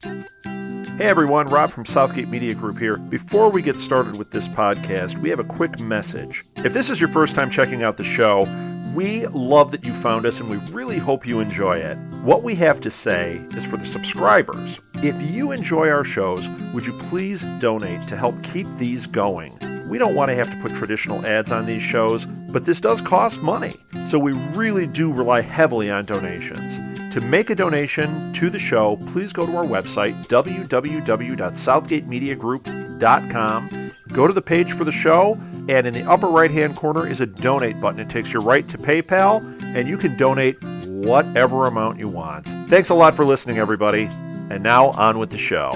Hey everyone, Rob from Southgate Media Group here. Before we get started with this podcast, we have a quick message. If this is your first time checking out the show, we love that you found us and we really hope you enjoy it. What we have to say is for the subscribers. If you enjoy our shows, would you please donate to help keep these going? We don't want to have to put traditional ads on these shows, but this does cost money. So we really do rely heavily on donations. To make a donation to the show, please go to our website, www.southgatemediagroup.com. Go to the page for the show, and in the upper right-hand corner is a donate button. It takes you right to PayPal, and you can donate whatever amount you want. Thanks a lot for listening, everybody. And now, on with the show.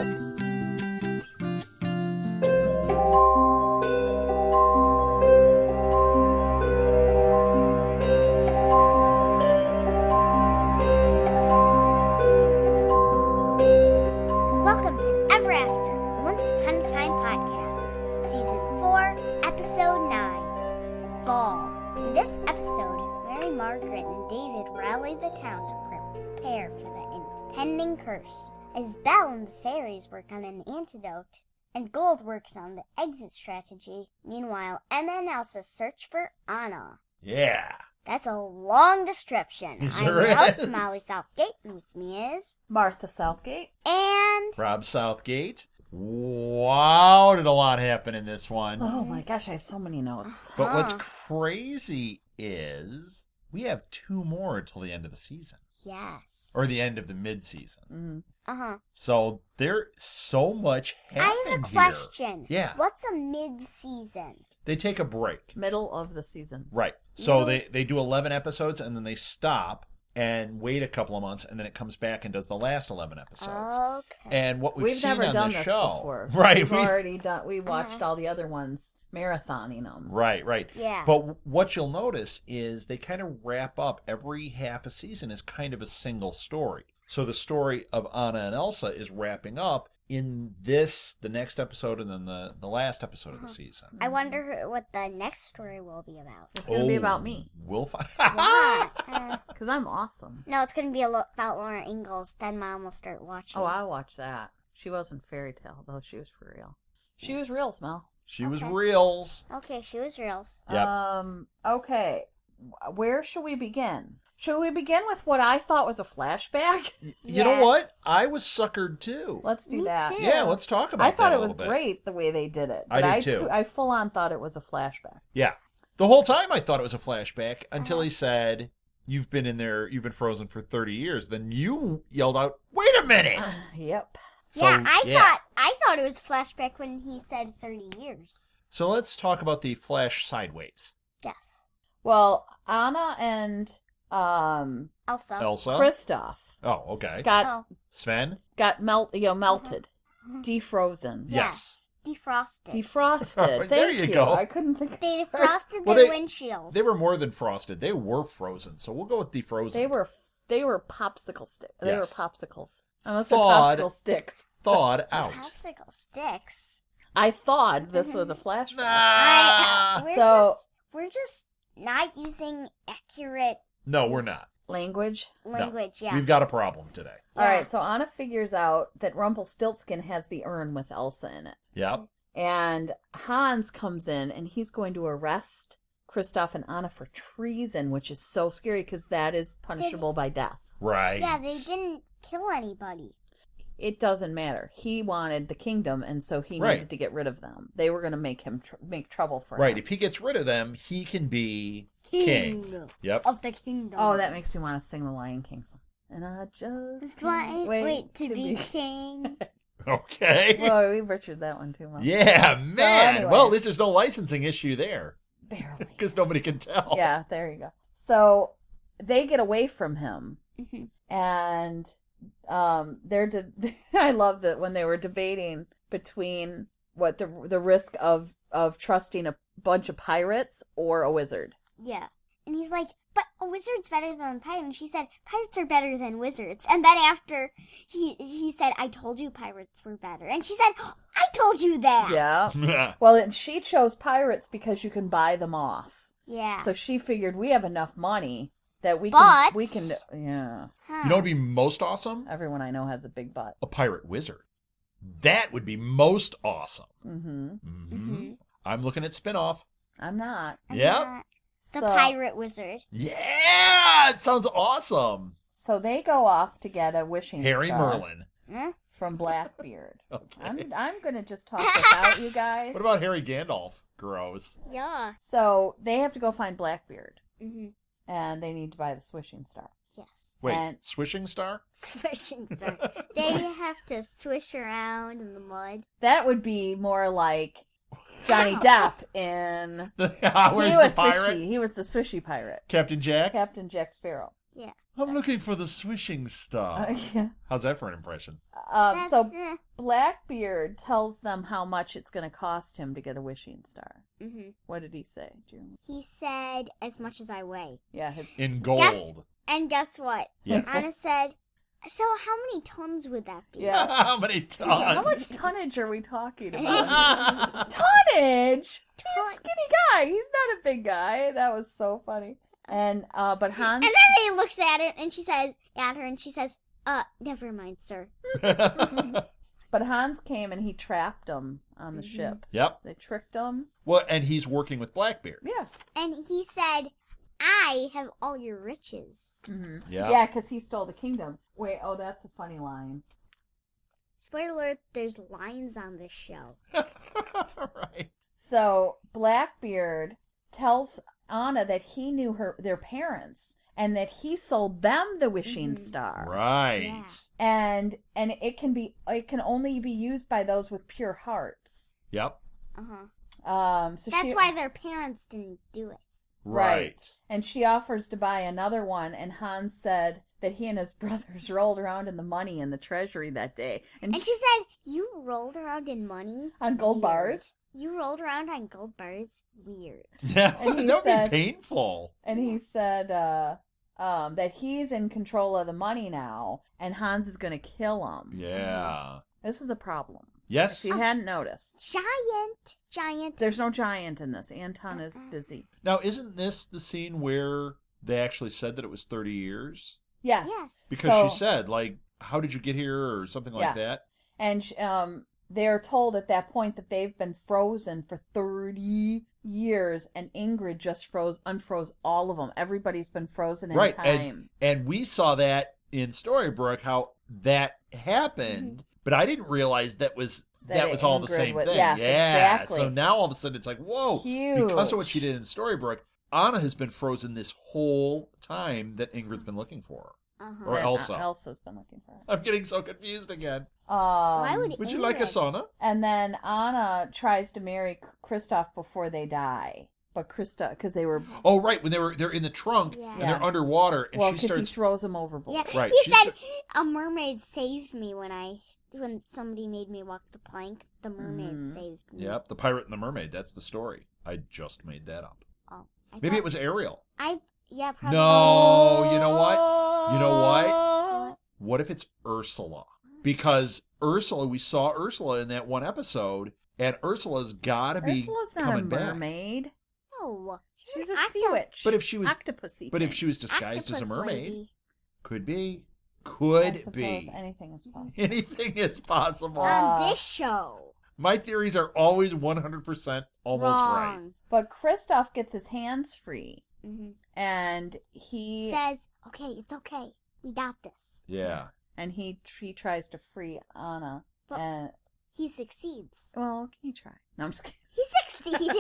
Curse, as Belle and the fairies work on an antidote, and Gold works on the exit strategy. Meanwhile, Emma and Elsa search for Anna. Yeah. That's a long description. I'm your host, Molly Southgate, and with me is... Martha Southgate. And... Rob Southgate. Wow, did a lot happen in this one. Oh my gosh, I have so many notes. But what's crazy is we have 2 more till the end of the season. Yes. Or the end of the mid-season. Mm-hmm. Uh-huh. So there's so much happened I have a here. question. Yeah. What's a mid-season? They take a break. Middle of the season. Right. So they do 11 episodes and then they stop and wait a couple of months and then it comes back and does the last 11 episodes. Okay. And what we've seen never on done the this show, before. right? We've already done. We watched all the other ones, marathoning them. Right. Yeah. But what you'll notice is they kind of wrap up every half a season as kind of a single story. So the story of Anna and Elsa is wrapping up in the next episode, and then the last episode of the season. I wonder what the next story will be about. It's going to be about me. We'll find. Because I'm awesome. No, it's going to be about Laura Ingalls. Then Mom will start watching. Oh, I'll watch that. She wasn't fairy tale, though. She was for real. She was real, Mel. She was reals. Okay, she was reals. Yep. Okay. Where should we begin? Should we begin with what I thought was a flashback? You know what? I was suckered too. Let's do Me that. too. Yeah, let's talk about that. I thought it was a little bit. great the way they did it. I But did too. I full on thought it was a flashback. Yeah. The whole time I thought it was a flashback until he said, "You've been in there, you've been frozen for 30 years." Then you yelled out, "Wait a minute!" Yep. So, I thought it was a flashback when he said 30 years. So let's talk about the flash sideways. Yes. Well, Anna and Elsa. Kristoff Oh, okay. got Sven? melted, defrozen. Yes. Defrosted. Defrosted. There Thank you go. I couldn't think of They defrosted Well, their windshield. They were more than frosted. They were frozen. So we'll go with defrozen. They were popsicle sticks. They were Yes. popsicles. I almost said Thawed. popsicle sticks. thawed out. Popsicle sticks. I thought this was a flashback. Ah! We're just not using accurate No, we're not. Language. language. Yeah. We've got a problem today. All right, so Anna figures out that Rumpelstiltskin has the urn with Elsa in it. Yep. And Hans comes in, and he's going to arrest Kristoff and Anna for treason, which is so scary because that is punishable by death. Right. Yeah, they didn't kill anybody. It doesn't matter. He wanted the kingdom, and so he needed to get rid of them. They were going to make him make trouble for him. Right. If he gets rid of them, he can be king. Yep. Of the kingdom. Oh, that makes me want to sing the Lion King song. And I just can't wait to be king. Okay. Well, we butchered that one too much. Yeah, man. So anyway. Well, at least there's no licensing issue there. Barely. Because nobody can tell. Yeah, there you go. So they get away from him, Mm-hmm. and I love that when they were debating between what the risk of trusting a bunch of pirates or a wizard. Yeah. And he's like, but a wizard's better than a pirate. And she said, pirates are better than wizards. And then after he said, I told you pirates were better. And she said, I told you that. Yeah. Well, and she chose pirates because you can buy them off. Yeah. So she figured we have enough money That we But- can, yeah. You know what would be most awesome? Everyone I know has a big butt. A pirate wizard. That would be most awesome. Mm-hmm. Mm-hmm. I'm looking at spinoff. I'm not. Yep. The pirate wizard. Yeah, it sounds awesome. So they go off to get a wishing Harry star Merlin. Huh? from Blackbeard. Okay. I'm going to just talk without you guys. What about Harry Gandalf? Gross. Yeah. So they have to go find Blackbeard, Mm-hmm. and they need to buy the swishing star. Yes. Wait, And- swishing star? Swishing star. They have to swish around in the mud. That would be more like Johnny Depp in... Where's he was the pirate? swishy. He was the swishy pirate. Captain Jack? Captain Jack Sparrow. Yeah. I'm looking for the swishing star. Yeah. How's that for an impression? So Blackbeard tells them how much it's going to cost him to get a wishing star. Mm-hmm. What did he say, Jeremy? He said, as much as I weigh. Yeah, his... In gold. And guess what? Yes. Anna said, so how many tons would that be? Yeah. How many tons? How much tonnage are we talking about? Tonnage? He's a skinny guy. He's not a big guy. That was so funny. And but Hans. And then he looks at it and she says, at her, and she says, never mind, sir. But Hans came and he trapped him on the ship. Yep. They tricked him. Well, and he's working with Blackbeard. Yeah. And he said, I have all your riches. Mm-hmm. Yeah. Yeah, because he stole the kingdom. Wait, oh, that's a funny line. Spoiler alert, there's lines on this show. Right. So Blackbeard tells Anna that he knew their parents and that he sold them the wishing star. Right. Yeah. And it can only be used by those with pure hearts. Yep. Uh-huh. So That's she, why their parents didn't do it. Right. And she offers to buy another one, and Hans said that he and his brothers rolled around in the money in the treasury that day. And she said, you rolled around in money? on gold Weird. bars. You rolled around on gold bars? Weird. Yeah. And he That would said- be painful. And he said that he's in control of the money now, and Hans is going to kill him. Yeah. This is a problem. Yes. If you hadn't noticed. Giant. There's no giant in this. Anton is busy. Now, isn't this the scene where they actually said that it was 30 years? Yes. Yes. Because So- she said, like, how did you get here or something like that? And they're told at that point that they've been frozen for 30 years, and Ingrid just unfroze all of them. Everybody's been frozen in Right. time. And we saw that in Storybrooke, how that happened, but I didn't realize that was all the Ingrid same would- thing. yes, yeah. exactly. So now all of a sudden it's like, whoa. Huge. Because of what she did in Storybrooke, Anna has been frozen this whole time that Ingrid's been looking for her. Uh-huh. Or And Elsa. Elsa's been looking for I'm getting so confused again. her. Why Would you like a Ingrid- sauna? And then Anna tries to marry Kristoff before they die. But Kristoff, because they were... Oh, right. When they're in the trunk Yeah. and they're underwater and well, she because he starts... throws them overboard. Yeah, Right, he she said a mermaid saved me when somebody made me walk the plank. The mermaid saved me. Yep, the pirate and the mermaid. That's the story. I just made that up. Oh, Maybe it was Ariel. Yeah, probably. No, you know what? You know what? What? What if it's Ursula? Because Ursula, we saw Ursula in that one episode, and Ursula's got to be Ursula's not a coming back. mermaid. No, She's a an sea witch. But if she was, Octopusy but if thing. she was disguised as a octopus mermaid, lady. could be, I could suppose be. anything is possible. Anything is possible. On this show. My theories are always 100% almost right. Wrong. But Kristoff gets his hands free, Mm-hmm. and he Says, okay, it's okay. We got this. Yeah. he tries to free Anna. But- And He succeeds. well, he tried. No, I'm just kidding. He succeeded.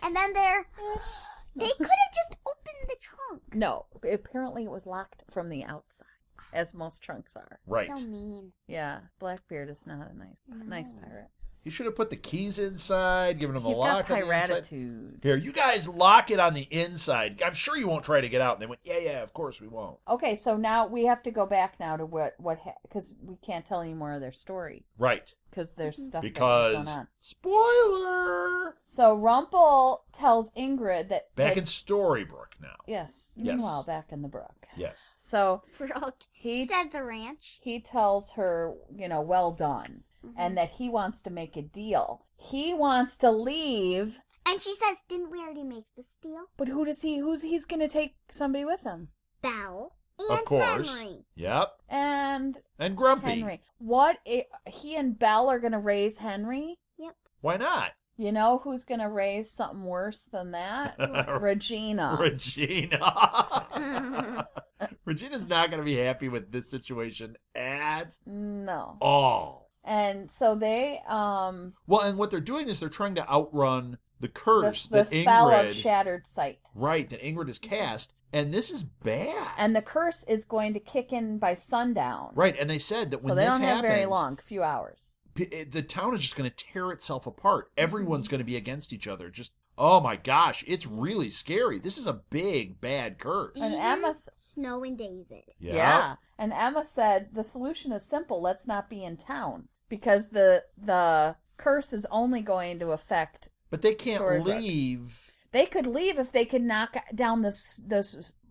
And then they could have just opened the trunk. No, apparently it was locked from the outside, as most trunks are. Right. So mean. Yeah, Blackbeard is not a nice pirate. He should have put the keys inside, given him a He's lock got on the inside. piratitude. Here, you guys lock it on the inside. I'm sure you won't try to get out. And they went, yeah, of course we won't. Okay, so now we have to go back now to what because we can't tell any more of their story Right. because there's stuff that's Because, going on. spoiler! So Rumpel tells Ingrid that Back in Storybrooke now. yes. Yes. Meanwhile, back in the brook. Yes. So Broke. he Said the ranch. he tells her, well done, Mm-hmm. and that he wants to make a deal. He wants to leave And she says, didn't we already make this deal? But who's he's gonna take somebody with him? Belle and Of course. Henry. Yep. And Grumpy. Henry. He and Belle are gonna raise Henry? Yep. Why not? You know who's gonna raise something worse than that? Regina. Regina. Regina's not going to be happy with this situation at No. all. And so they Well, and what they're doing is they're trying to outrun the curse the that spell Ingrid, of shattered sight. right, that Ingrid has cast, and this is bad. And the curse is going to kick in by sundown. Right, and they said that when So they this don't have happens, very long, a few hours. the town is just going to tear itself apart. Everyone's going to be against each other. Just, oh my gosh, it's really scary. This is a big, bad curse. And Emma... Snow and David. Yeah. And Emma said, the solution is simple. Let's not be in town. Because the curse is only going to affect... But they can't Storybook. leave. They could leave if they could knock down this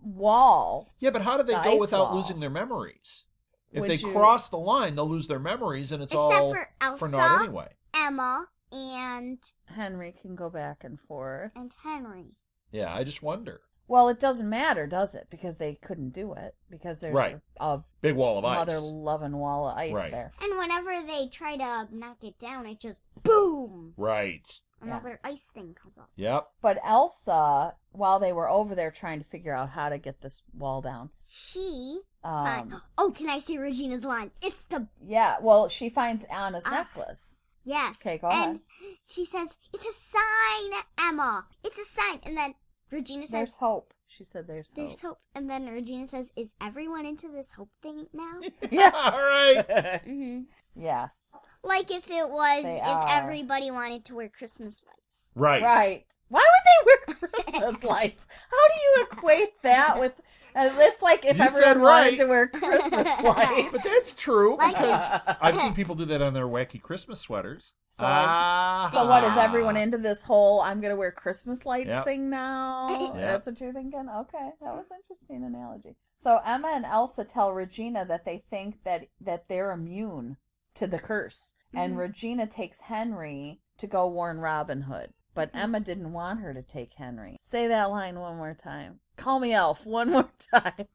wall. Yeah, but how do they The go ice without wall. losing their memories? If Would they you- cross the line, they'll lose their memories, and it's Except all for Elsa. naught anyway. Emma and Henry can go back and forth. Henry. Yeah, I just wonder. Well, it doesn't matter, does it? Because they couldn't do it. Because there's Right. a Big wall of ice. mother-loving wall of ice Right. there. And whenever they try to knock it down, it just boom! Right. Another ice thing comes up. Yep. But Elsa, while they were over there trying to figure out how to get this wall down, She um, oh, can I say Regina's line? It's the yeah, well, she finds Anna's necklace. yes. Okay, go and ahead. she says, "It's a sign, Emma. It's a sign." And then Regina There's says, hope. She said there's hope. "There's hope." And then Regina says, "Is everyone into this hope thing now?" Yeah. All right. hmm Yes. Like if it was They if are. everybody wanted to wear Christmas lights. Right. Right. Why would they wear Christmas lights? How do you equate that with... it's like if You said everyone wanted right. to wear Christmas lights. But that's true, Like- because I've seen people do that on their wacky Christmas sweaters. So what, is everyone into this whole I'm going to wear Christmas lights Yep. thing now? Yep. That's what you're thinking? Okay, that was an interesting analogy. So Emma and Elsa tell Regina that they think that they're immune to the curse. And Regina takes Henry to go warn Robin Hood. But Emma didn't want her to take Henry. Say that line one more time. Call me Elf one more time.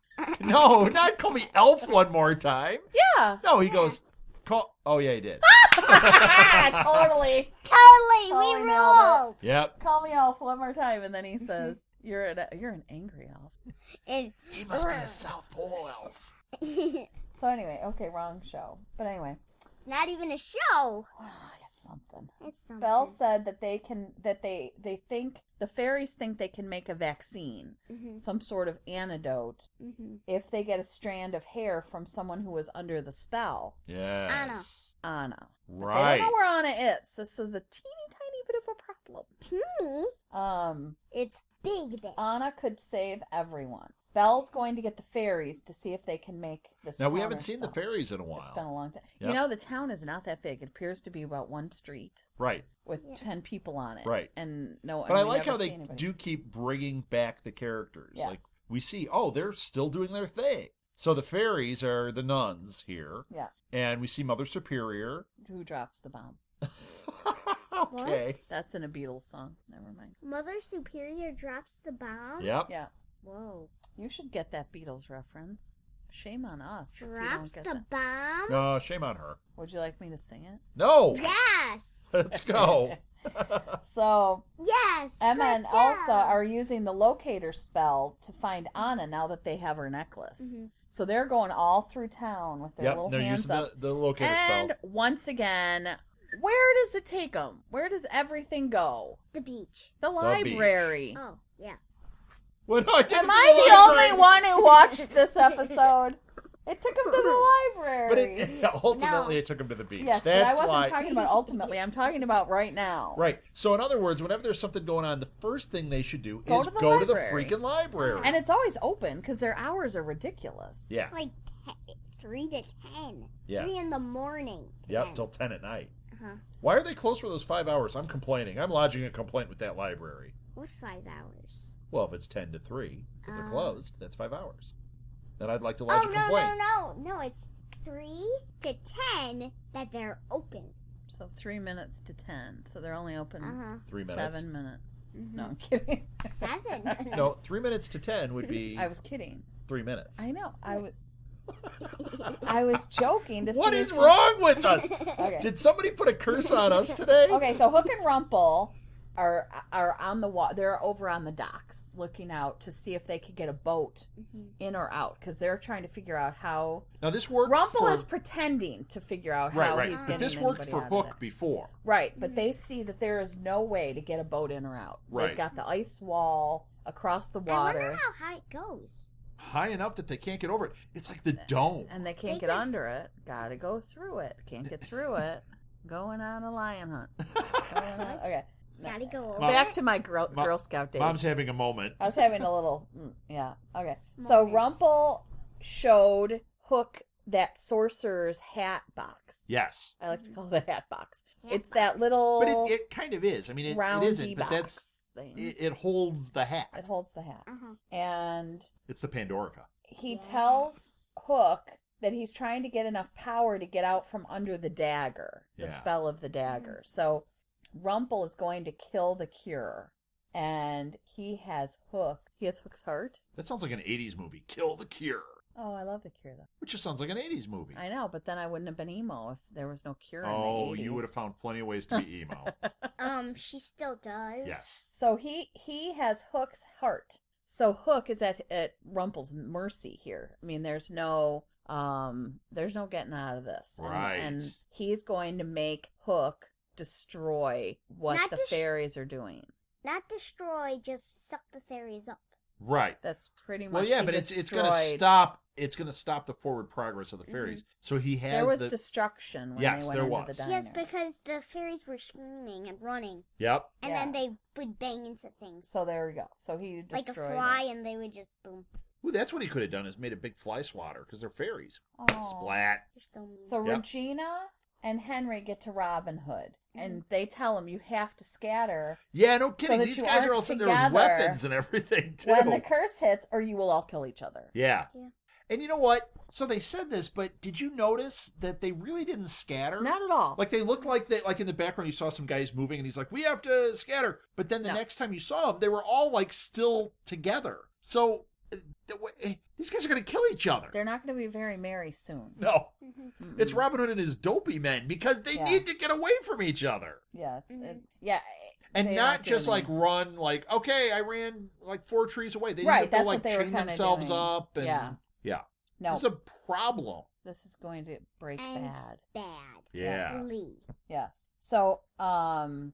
No, not call me Elf one more time. Yeah. No, he goes, call. Oh, yeah, he did. Totally. Totally, we Totally nailed it. ruled. Yep. Call me Elf one more time. And then he says, you're an angry elf. And He must be a South Pole elf. So anyway, okay, wrong show. But anyway. not even a show. It's something. It's something. Belle said that they think the fairies think they can make a vaccine, some sort of antidote, if they get a strand of hair from someone who was under the spell. Yes. Anna. But Right. they don't know where Anna is. This is a teeny tiny bit of a problem. Teeny. It's big. Anna could save everyone. Belle's going to get the fairies to see if they can make this. Now, we haven't seen counter the spell. fairies in a It's been while. a long time. Yep. You know, the town is not that big. It appears to be about one street Right. with 10 people on it. Right. And no, But I we like never how see they anybody. do keep bringing back the characters. Yes. Like, we see, oh, they're still doing their thing. So the fairies are the nuns here. Yeah. And we see Mother Superior. Who drops the bomb? Okay. That's in a Beatles song. Never mind. Mother Superior drops the bomb. Yep. Yeah. Whoa. You should get that Beatles reference. Shame on us. if you don't Drops get the that. bomb. No, shame on her. Would you like me to sing it? No. Yes. Let's go. So, Yes. Emma and good Elsa girl. are using the locator spell to find Anna now that they have her necklace. So they're going all through town with their Yep. little They're hands using up. the locator And spell. once again, where does it take them? Where does everything go? The beach. The beach. library. Oh, yeah. Well, no, I took Am him to I the library. only one who watched this episode? It took him to the library. But ultimately, No. it took him to the beach. Yes, That's but I wasn't why. talking about ultimately. I'm talking about right now. Right. So, in other words, whenever there's something going on, the first thing they should do Go is to the go to the library. freaking library. And it's always open because their hours are ridiculous. Yeah. Like 3 to 10. Yeah. 3 in the morning. to Yep. 10. Till 10 at night. Uh-huh. Why are they closed for those 5 hours? I'm complaining. I'm lodging a complaint with that library. What's 5 hours? Well, if it's 10 to 3, if they're Oh. closed, that's 5 hours. Then I'd like to lodge Oh, a complaint. no. No, it's 3 to 10 that they're open. So 3 minutes to 10. So they're only open 3 minutes. 7 minutes. No, I'm kidding. 7. No, 3 minutes to 10 would be I was kidding. 3 minutes. I know. I was joking to What see is if wrong with us? Okay. Did somebody put a curse on us today? Okay, so Hook and Rumple are on the they're over on the docks looking out to see if they could get a boat in or out because they're trying to figure out how. Now this worked Rumple for... is pretending to figure out right, how right. he's But getting this worked anybody for out of Hook it. before. Right, but they see that there is no way to get a boat in or out. Right. They've got the ice wall across the I water. wonder how high it goes. High enough that they can't get over it. It's like the dome. And they can't They get could- under it. Gotta go through it. Can't get through it. Going on a lion hunt. Okay. Gotta go over Back it. to my Girl Scout days. Mom's having a moment. I was having a little, yeah. Okay. So Moments. Rumple showed Hook that sorcerer's hat box. Yes. I like to call it a hat box. Hat It's that box. little But it kind of is. I mean, it roundy isn't, but box that's... thing. It holds the hat. It holds the hat. Uh-huh. And It's the Pandorica. he Yeah. tells Hook that he's trying to get enough power to get out from under the dagger, the Yeah. spell of the dagger. So Rumple is going to kill the cure. And he has Hook's heart. That sounds like an 80s movie. Kill the Cure. Oh, I love the cure though. Which just sounds like an 80s movie. I know, but then I wouldn't have been emo if there was no cure in Oh, the 80s. you would have found plenty of ways to be emo. She still does. Yes. So he has Hook's heart. So Hook is at Rumple's mercy here. I mean, there's no getting out of this. Right. And he's going to make Hook destroy what Not the dest- fairies are doing. Not destroy, just suck the fairies up. Right. That's pretty much. Well, yeah, he but it's going to destroyed- stop. It's going to stop the forward progress of the fairies. So he has There was the. destruction when Yes, they went there into was. the diner. Yes, because the fairies were screaming and running, Yep. and Yeah. then they would bang into things. So there we go. So he like a destroyed fly, it. and they would just boom. Ooh, that's what he could have done is made a big fly swatter because they're fairies. Oh. Splat. They're so mean. So Yep. Regina and Henry get to Robin Hood, and they tell him you have to scatter Yeah, no kidding. that These you guys are aren't all sitting there with together weapons and everything too. when the curse hits, or you will all kill each other. Yeah. Yeah. And you know what? So they said this, but did you notice that they really didn't scatter? Not at all. Like they looked like in the background you saw some guys moving and he's like, we have to scatter. But then the No. next time you saw them, they were all like still together. So these guys are going to kill each other. They're not going to be very merry soon. No. Mm-mm. It's Robin Hood and his dopey men because they Yeah. need to get away from each other. Yeah, Mhm. yeah. And they not aren't just doing like run like, okay, I ran like 4 trees away. They Right, need to go that's like what they were chain kinda themselves doing. up and Yeah. yeah. No, It's a problem. this is going to break And bad. bad. Yeah. Lee. Yes. So, Emma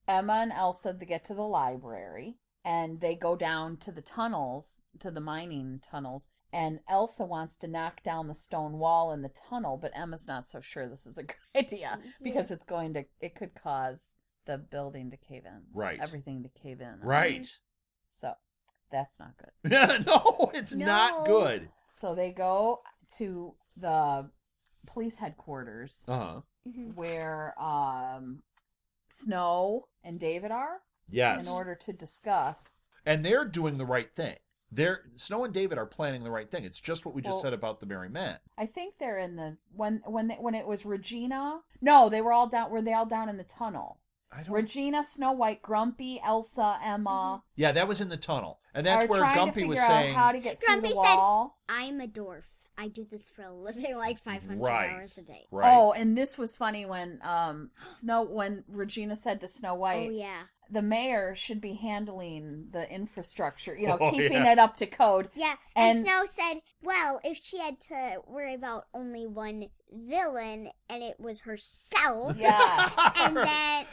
and Elsa they get to the library and they go down to the tunnels, to the mining tunnels, and Elsa wants to knock down the stone wall in the tunnel, but Emma's not so sure this is a good idea because it could cause the building to cave in. Right. Everything to cave in. Right. So, that's not good. No, it's not No. good. So they go to the police headquarters Uh-huh. where Snow and David are Yes. in order to discuss. And they're doing the right thing. Snow and David are planning the right thing. It's just what we just Well- said about the Merry Men. I think they're in the when it was Regina. No, they were all down. Were they all down in the tunnel? I don't. Regina, Snow White, Grumpy, Elsa, Emma. Yeah, that was in the tunnel, and that's are where trying Gumpy to was figure out saying. how to get through Grumpy the said- wall. I'm a dwarf. I do this for a living, like 500 Right. hours a day. Right. Oh, and this was funny when when Regina said to Snow White, Oh, yeah. the mayor should be handling the infrastructure, Oh, keeping yeah. it up to code. Yeah, And- and Snow said, well, if she had to worry about only one villain, and it was herself, Yes. and then...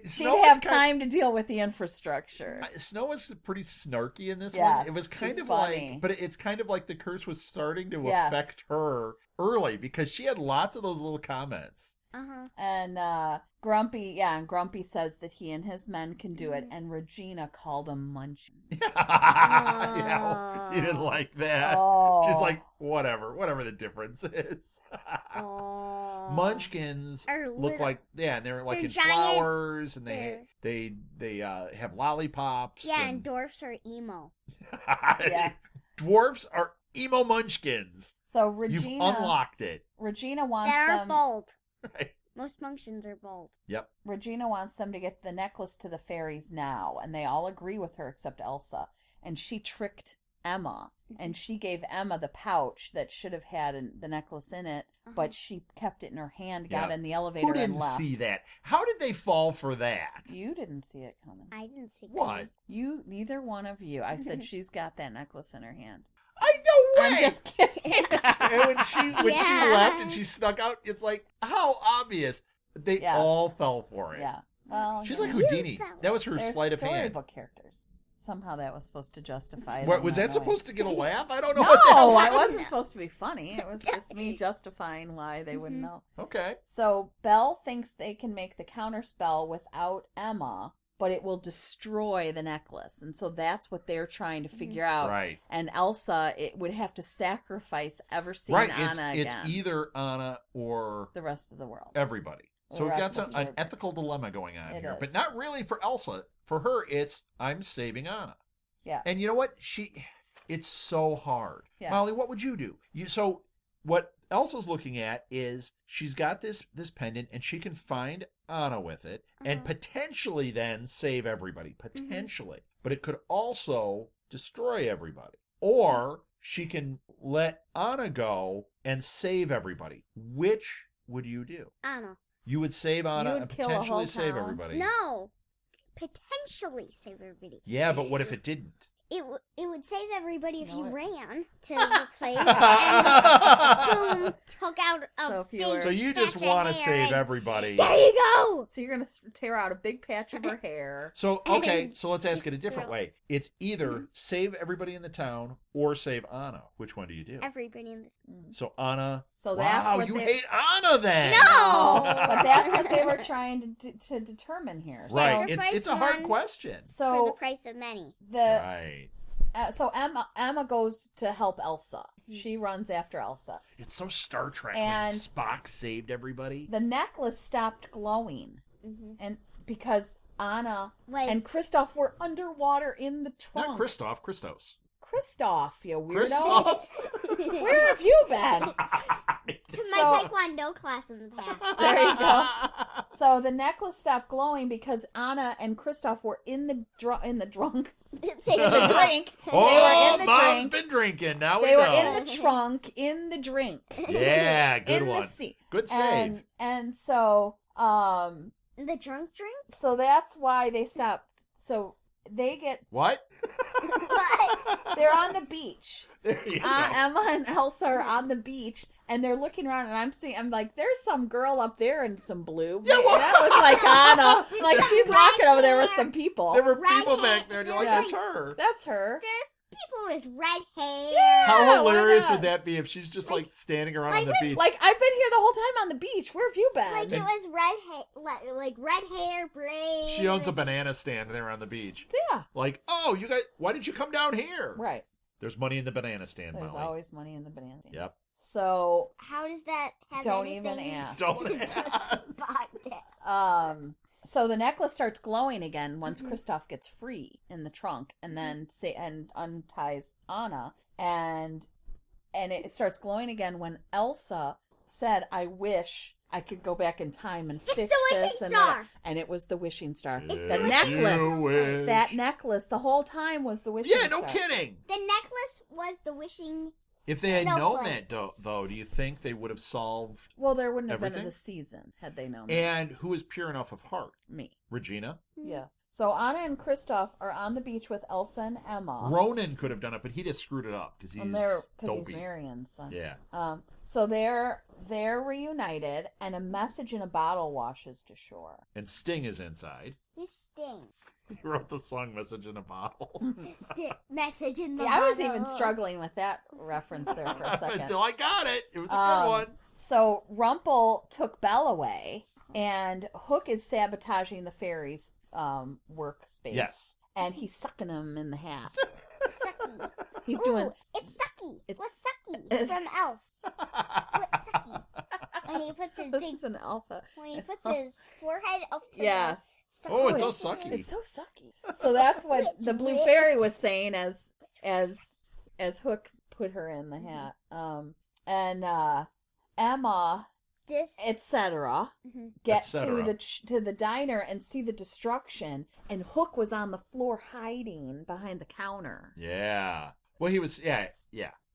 She'd Snow was have kind- time to deal with the infrastructure. Snow was pretty snarky in this Yes, one. It was kind she's of funny. like, but it's kind of like the curse was starting to Yes. affect her early because she had lots of those little comments. Uh-huh. And Grumpy says that he and his men can do it, and Regina called him Munchkin. Yeah, he didn't like that. Oh. She's like, whatever the difference is. Oh. Munchkins Are look little- like and they're like they're in giant. flowers, and they have lollipops. Yeah, and dwarfs are emo. Yeah. Dwarfs are emo munchkins. So You've Regina unlocked it. Regina wants They're them. bold. Right. Most functions are bald. Yep. Regina wants them to get the necklace to the fairies now, and they all agree with her except Elsa. And she tricked Emma, and she gave Emma the pouch that should have had the necklace in it, but she kept it in her hand, got in the elevator, Who didn't and left. see that? How did they fall for that? You didn't see it coming. I didn't see What? Neither one of you. I said she's got that necklace in her hand. I know way. I'm just kidding. And when she left and she snuck out, it's like, how obvious. They all fell for it. Yeah. Well, She's like Houdini. That was her they're sleight of hand. storybook characters. Somehow that was supposed to justify. What them was not that knowing. supposed to get a laugh? I don't know. No, what that it was. wasn't supposed to be funny. It was just me justifying why they wouldn't know. Okay. So Belle thinks they can make the counterspell without Emma, but it will destroy the necklace. And so that's what they're trying to figure out. Right. And Elsa, it would have to sacrifice ever seeing Right. Anna again. It's either Anna or the rest of the world. everybody. The So we've rest got of an us. ethical dilemma going on It here. is. But not really for Elsa. For her, it's I'm saving Anna. Yeah. And you know what? It's so hard. Yeah. Molly, what would you do? So what Elsa's looking at is she's got this pendant and she can find Anna with it and potentially then save everybody. Potentially. But it could also destroy everybody. Or she can let Anna go and save everybody. Which would you do? Anna. You would save Anna would and kill a potentially whole save town? everybody. No. Potentially save everybody. Yeah, but what if it didn't? It would save everybody if No, you it- ran to the place and boom, took out a So if you big were- So you just patch of want to hair save and- everybody. There you go. So you're going to tear out a big patch of her hair. So, okay, And- so let's ask it a different way. It's either save everybody in the town or save Anna. Which one do you do? Everybody in the So Anna. So that's wow, what you they- hate Anna then. No! But that's what they were trying to determine here. Right. Sacrifice It's a hard one. question. for the So price of many. Right. so Emma goes to help Elsa. She runs after Elsa. It's so Star Trek And- when Spock saved everybody. The necklace stopped glowing, and because Anna Was- and Kristoff were underwater in the trunk. Not Christoph, Christos. Kristoff, you weirdo. Christoph. Where have you been? To my So- taekwondo class in the past. There you go. So the necklace stopped glowing because Anna and Kristoff were in the drunk. They- The drink. Oh, They were in the Mom's drink. been drinking. Now They we were know. in the trunk in the drink. Yeah, good in one. the seat. Good save. And so The drunk drink? so that's why they stopped. So they get What? What? they're on the beach. There you go. Emma and Elsa are on the beach, and they're looking around, and I'm like, there's some girl up there in some blue. Yeah, what? That looked like Anna. Like she's Red walking over there with hair. some people. There were Red people hair. back there, and you're like, Yeah. that's her. That's her. There's people with red hair. Yeah. How why hilarious not? would that be if she's just like standing around on the beach? Like I've been here the whole time on the beach. Where have you been? Like it was red hair, like red hair, braids. She owns a banana stand there on the beach. Yeah. Like, oh, you guys, why did you come down here? Right. There's money in the banana stand, There's Molly. always money in the banana. stand. Yep. So How does that have Don't anything even ask. Don't to do ask. with vodka? so the necklace starts glowing again once Kristoff gets free in the trunk, and then and unties Anna, and it starts glowing again when Elsa said, "I wish I could go back in time and fix the wishing this," star. and it was the wishing star. It's the the wishing necklace. You wish. That necklace the whole time was the wishing Yeah, star. no kidding. The necklace was the wishing. If they had known snowflake. that, though, do you think they would have solved? Well, there wouldn't have been Everything? the season had they known. And who is pure enough of heart? Me. Regina? Yes. So Anna and Kristoff are on the beach with Elsa and Emma. Ronan could have done it, but he just screwed it up because he's Because dopey. he's Marion's son. Yeah. So they're reunited, and a message in a bottle washes to shore. And Sting is inside. You stink. He wrote the song Message in a Bottle. Message in the Yeah, I was bottle. even struggling with that reference there for a second. Until I got it. It was a good one. So Rumpel took Belle away, and Hook is sabotaging the fairies' workspace. Yes. And he's sucking them in the hat. Sucky. He's Ooh, doing. it's Sucky. It's- What's Sucky from Elf? What's Sucky? When he puts his This big, is an alpha. when he puts his forehead up to Yes. the. Oh, it's so sucky. sucky. It's so sucky. So that's what the blue fairy was saying as Hook put her in the hat. And Emma this, etc. Mhm. Get Et cetera. to the diner and see the destruction, and Hook was on the floor hiding behind the counter. Yeah. Well, he was. Yeah.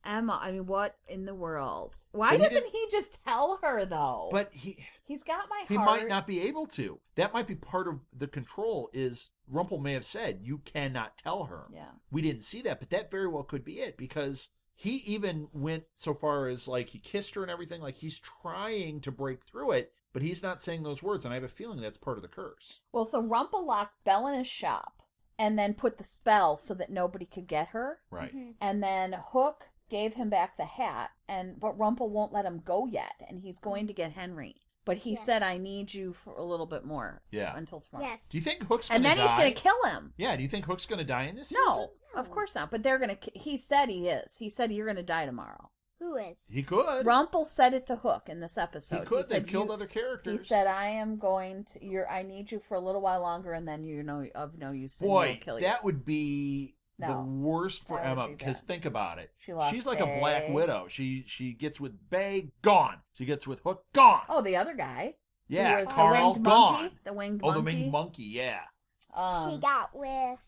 Emma, I mean, what in the world? Why But he doesn't he just tell her though? But he's got my he heart. might not be able to. That might be part of the control. Is Rumpel may have said you cannot tell her. Yeah. We didn't see that, but that very well could be it because he even went so far as like he kissed her and everything. Like he's trying to break through it, but he's not saying those words, and I have a feeling that's part of the curse. Well, so Rumpel locked Belle in his shop and then put the spell so that nobody could get her. Right. Mhm. And then Hook gave him back the hat, but Rumpel won't let him go yet, and he's going to get Henry. But he Yes. said, "I need you for a little bit more, Yeah. until tomorrow." Yes. Do you think Hook's going And to die? then he's going to kill him. Yeah. Do you think Hook's going to die in this No, season? of course not. But they're going to. He said he is. He said you're going to die tomorrow. Who is? He could. Rumpel said it to Hook in this episode. He could. said, They've killed "You-" other characters. He said, "I am going to. I need you for a little while longer, and then you know of no use. And Boy, we'll kill you." that would be the No, worst for that would Emma be because bad. think about it. She lost She's like a Black Bay. Widow. She gets with Bay, gone. She gets with Hook, gone. Oh, the other guy. yeah, Who was Carl, the winged gone. monkey. The winged Oh, monkey. the winged monkey. Yeah, She got with.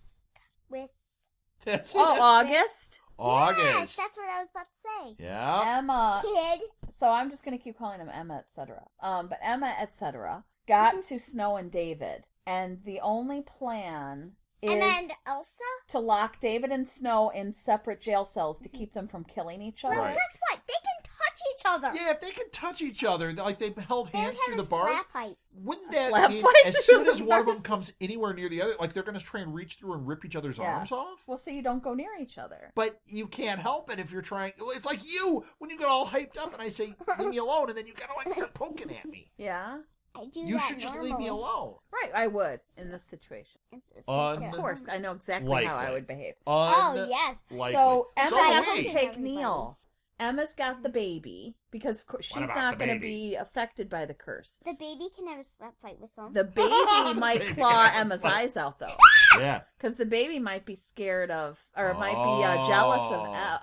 that's it. Oh, August. August. Yes, that's what I was about to say. Yeah. Emma. Kid. So I'm just going to keep calling him Emma, etc. But Emma, etc. got to Snow and David, and the only plan is And then Elsa. to lock David and Snow in separate jail cells to keep them from killing each other. Well, Right. guess what? They can touch each other. Yeah, if they can touch each other, like they held They hands have through a the bars, slap fight. wouldn't A that slap mean fight as through soon the as one of them bars? comes anywhere near the other, like they're going to try and reach through and rip each other's arms Yes. off? Well, so you don't go near each other. But you can't help it if you're trying. It's like you when you get all hyped up and I say leave me alone, and then you gotta like start poking at me. Yeah. I do You that should just leave me normally. alone. Right, I would in this situation. Un- Of course, I know exactly how I Likely. would behave. Oh yes. Unlikely. So Emma So has wait. to take Everybody. Neil. Emma's got the baby because of course, she's about not the going to baby? be affected by the curse. The baby can have a slap fight with them. The baby might Baby claw has Emma's like- eyes out though, Yeah. because the baby might be scared of, or might be jealous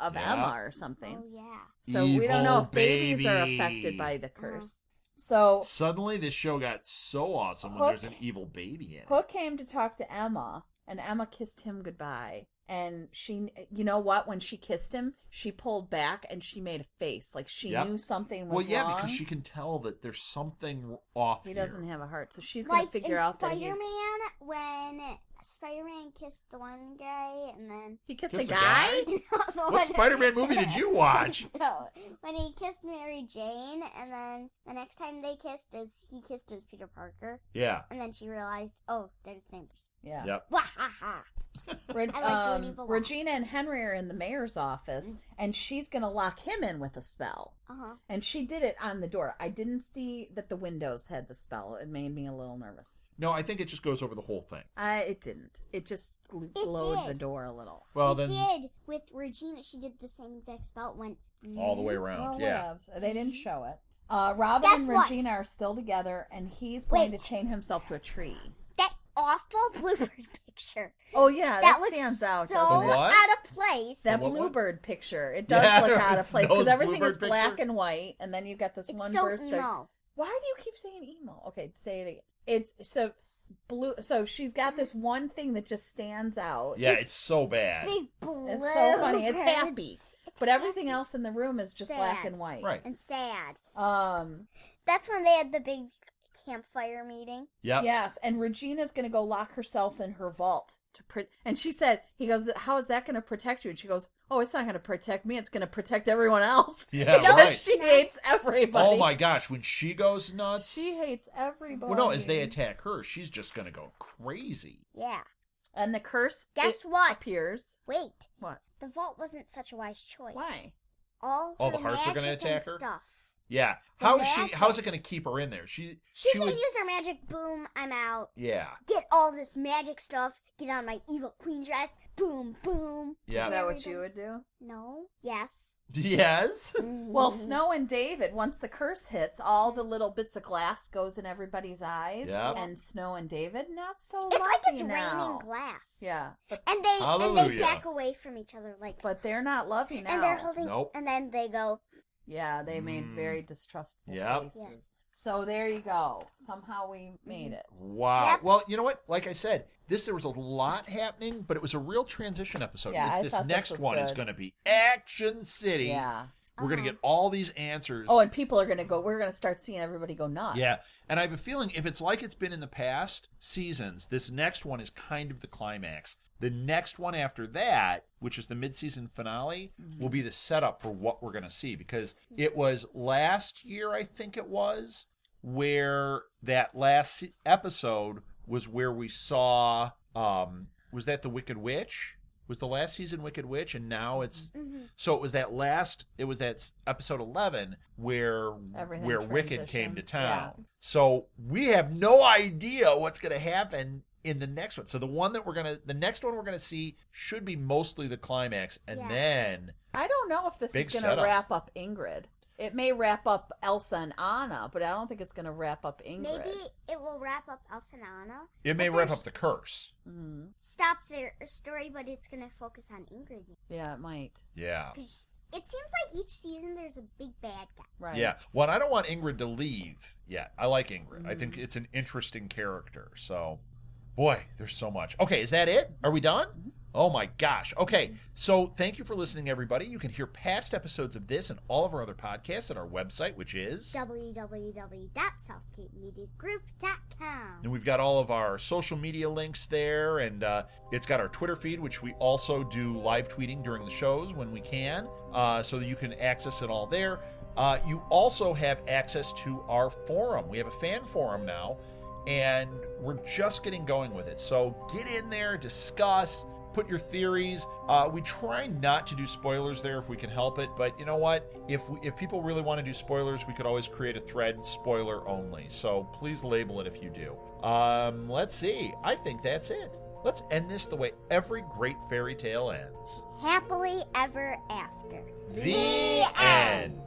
of yeah. Emma or something. Oh yeah. So we don't know Evil if babies are baby. affected by the curse. So Suddenly, this show got so awesome when Hook- there's an evil baby in it. Hook came to talk to Emma, and Emma kissed him goodbye. And she, you know what? When she kissed him, she pulled back and she made a face like she Yep. knew something was Well, yeah, wrong. because she can tell that there's something off He here. doesn't have a heart, so she's going Like to figure in out that Spider-Man, when Spider-Man kissed the one guy, and then he kissed Kissed a a guy. the What one- Spider-Man movie did you watch? No, when he kissed Mary Jane, and then the next time they kissed, he kissed as Peter Parker, Yeah. and then she realized, oh, they're the same person. Yeah. Yep. Wahaha! Reg- I like doing evil Regina laughs. and Henry are in the mayor's office, and she's going to lock him in with a spell. Uh-huh. And she did it on the door. I didn't see that the windows had the spell. It made me a little nervous. No, I think it just goes over the whole thing. It didn't. It just glowed the did. door a little. Well, It then did with Regina. She did the same exact spell. It went all the way around. Well, Yeah. whatevs. They didn't show it. Robin Guess and what? Regina are still together, and he's going Wait. to chain himself to a tree. That awful bluebird picture. Oh, yeah, That that looks stands out, so doesn't it? What? out of place. That What- bluebird picture. It does Yeah, look out of place because Snow's everything is bluebird black picture. and white, and then you've got this It's one so burst of... emo. Why do you keep saying emo? Okay, say it again. It's so blue. So she's got this one thing that just stands out. Yeah, it's so bad. Big blue. It's so funny. It's birds. happy. It's But everything happy else in the room is just black Sad. and white. Right. and sad. That's That's when they had the big campfire meeting. Yep. Yes, and Regina's going to go lock herself in her vault. And she said, he goes, how is that going to protect you? And she goes, oh, it's not going to protect me. It's going to protect everyone else. Yeah, Because right. she hates everybody. Oh my gosh, when she goes nuts. She hates everybody. Well, no, as they attack her, she's just gonna go crazy. Yeah. And the curse Guess what? appears. Wait. What? The vault wasn't such a wise choice. Why? All All her the hearts are gonna magic attack and her? Stuff. Yeah. The How is she? magic. How's it gonna keep her in there? She She can would. use her magic. Boom! I'm out. Yeah. Get all this magic stuff. Get on my evil queen dress. Boom! Boom. Yeah. Is that what you would do? No. Yes. Yes. Well, Snow and David, once the curse hits, all the little bits of glass goes in everybody's eyes. Yep. And Snow and David, not so It's like lucky it's now. raining glass. Yeah. But, And they Hallelujah. back away from each other like. but they're not lovey now. And they're holding. Nope. And then they go. Yeah, they made very distrustful Yep. faces. Yes. So there you go. Somehow we made it. Wow. Yep. Well, you know what? Like I said, there was a lot happening, but it was a real transition episode. Yeah, I This thought this next was one is good. going to be Action City. Yeah. We're going to get all these answers. Oh, and people are going to go, we're going to start seeing everybody go nuts. Yeah. And I have a feeling if it's like it's been in the past seasons, this next one is kind of the climax. The next one after that, which is the mid-season finale, will be the setup for what we're going to see. Because it was last year, I think it was, where that last episode was where we saw, was that the Wicked Witch? Was the last season Wicked Witch, and now it's so it was that episode 11 where Everything Wicked came to transitions, town. yeah. So we have no idea what's going to happen in the next one. So the next one we're gonna see should be mostly the climax, and then I don't know if this Big is going setup. to wrap up Ingrid. It may wrap up Elsa and Anna, but I don't think it's going to wrap up Ingrid. Maybe it will wrap up Elsa and Anna. it may But wrap there's- up the curse. Stop their story, but it's going to focus on Ingrid. Yeah, it might. Yeah. Because it seems like each season there's a big bad guy. Right. Yeah. Well, and I don't want Ingrid to leave yet. I like Ingrid. I think it's an interesting character. So, boy, there's so much. Okay, is that it? Are we done? Oh my gosh. Okay, so thank you for listening, everybody. You can hear past episodes of this and all of our other podcasts at our website, which is... www.southgate.mediagroup.com. And we've got all of our social media links there, and it's got our Twitter feed, which we also do live tweeting during the shows when we can, so that you can access it all there. You also have access to our forum. We have a fan forum now, and we're just getting going with it. So get in there, discuss, put your theories. We try not to do spoilers there if we can help it, but you know what? If people really want to do spoilers, we could always create a thread, spoiler only. So please label it if you do. Let's see. I think that's it. Let's end this the way every great fairy tale ends. Happily ever after. The end.